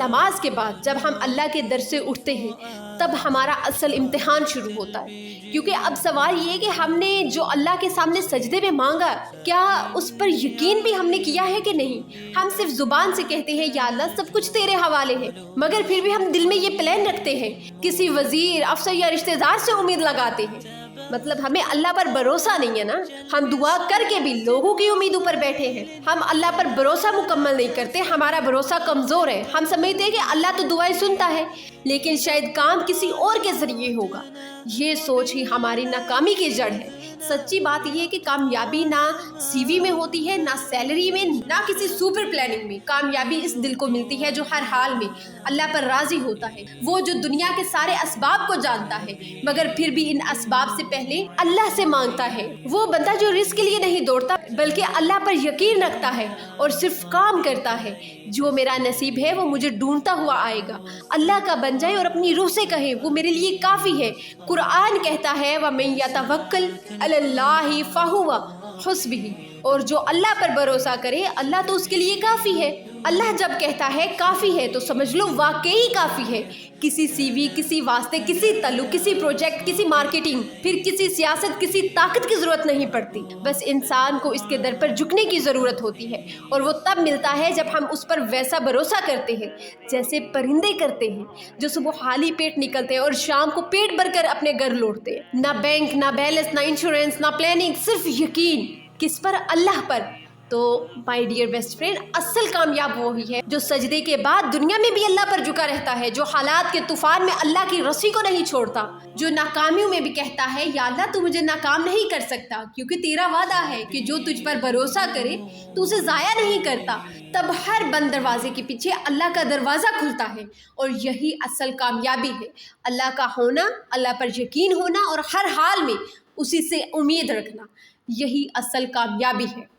نماز کے بعد جب ہم اللہ کے در سے اٹھتے ہیں تب ہمارا اصل امتحان شروع ہوتا ہے، کیونکہ اب سوال یہ ہے کہ ہم نے جو اللہ کے سامنے سجدے میں مانگا کیا اس پر یقین بھی ہم نے کیا ہے کہ نہیں؟ ہم صرف زبان سے کہتے ہیں یا اللہ سب کچھ تیرے حوالے ہے، مگر پھر بھی ہم دل میں یہ پلان رکھتے ہیں، کسی وزیر، افسر یا رشتہ دار سے امید لگاتے ہیں۔ مطلب ہمیں اللہ پر بھروسہ نہیں ہے نا، ہم دعا کر کے بھی لوگوں کی امیدوں پر بیٹھے ہیں۔ ہم اللہ پر بھروسہ مکمل نہیں کرتے، ہمارا بھروسہ کمزور ہے۔ ہم سمجھتے ہیں کہ اللہ تو دعائیں سنتا ہے لیکن شاید کام کسی اور کے ذریعے ہوگا۔ یہ سوچ ہی ہماری ناکامی کی جڑ ہے۔ سچی بات یہ ہے کہ کامیابی نہ سی وی میں ہوتی ہے، نہ سیلری میں، نہ کسی سپر پلاننگ میں۔ کامیابی اس دل کو ملتی ہے جو ہر حال میں اللہ پر راضی ہوتا ہے، وہ جو دنیا کے سارے اسباب کو جانتا ہے مگر پھر بھی ان اسباب سے پہلے اللہ سے مانگتا ہے، وہ بندہ جو رزق کے لیے نہیں دوڑتا بلکہ اللہ پر یقین رکھتا ہے اور صرف کام کرتا ہے۔ جو میرا نصیب ہے وہ مجھے ڈھونڈتا ہوا آئے گا، اللہ کا بن جائے اور اپنی روح سے کہے وہ میرے لیے کافی ہے۔ قرآن کہتا ہے وَمَن يَتَوَکَّلْ عَلَى اللَّهِ فَهُوَ حَسْبُهُ، اور جو اللہ پر بھروسہ کرے اللہ تو اس کے لیے کافی ہے۔ اللہ جب کہتا ہے کافی ہے تو سمجھ لو واقعی کافی ہے۔ کسی سی وی، کسی واسطے، کسی تعلق، کسی پروجیکٹ، کسی مارکیٹنگ، پھر کسی سیاست، کسی طاقت کی ضرورت نہیں پڑتی، بس انسان کو اس کے در پر جھکنے کی ضرورت ہوتی ہے، اور وہ تب ملتا ہے جب ہم اس پر ویسا بھروسہ کرتے ہیں جیسے پرندے کرتے ہیں جو صبح خالی پیٹ نکلتے ہیں اور شام کو پیٹ بھر کر اپنے گھر لوٹتے ہیں۔ نہ بینک، نہ بیلنس، نہ انشورنس، نہ پلاننگ، صرف یقین۔ کس پر؟ اللہ پر۔ تو مائی ڈیئر بیسٹ فرینڈ، اصل کامیاب وہی ہے جو سجدے کے بعد دنیا میں بھی اللہ پر جھکا رہتا ہے، جو حالات کے طوفان میں اللہ کی رسی کو نہیں چھوڑتا، جو ناکامیوں میں بھی کہتا ہے یا اللہ تو مجھے ناکام نہیں کر سکتا، کیونکہ تیرا وعدہ ہے کہ جو تجھ پر بھروسہ کرے تو اسے ضائع نہیں کرتا۔ تب ہر بند دروازے کے پیچھے اللہ کا دروازہ کھلتا ہے، اور یہی اصل کامیابی ہے، اللہ کا ہونا، اللہ پر یقین ہونا اور ہر حال میں اسی سے امید رکھنا، یہی اصل کامیابی ہے۔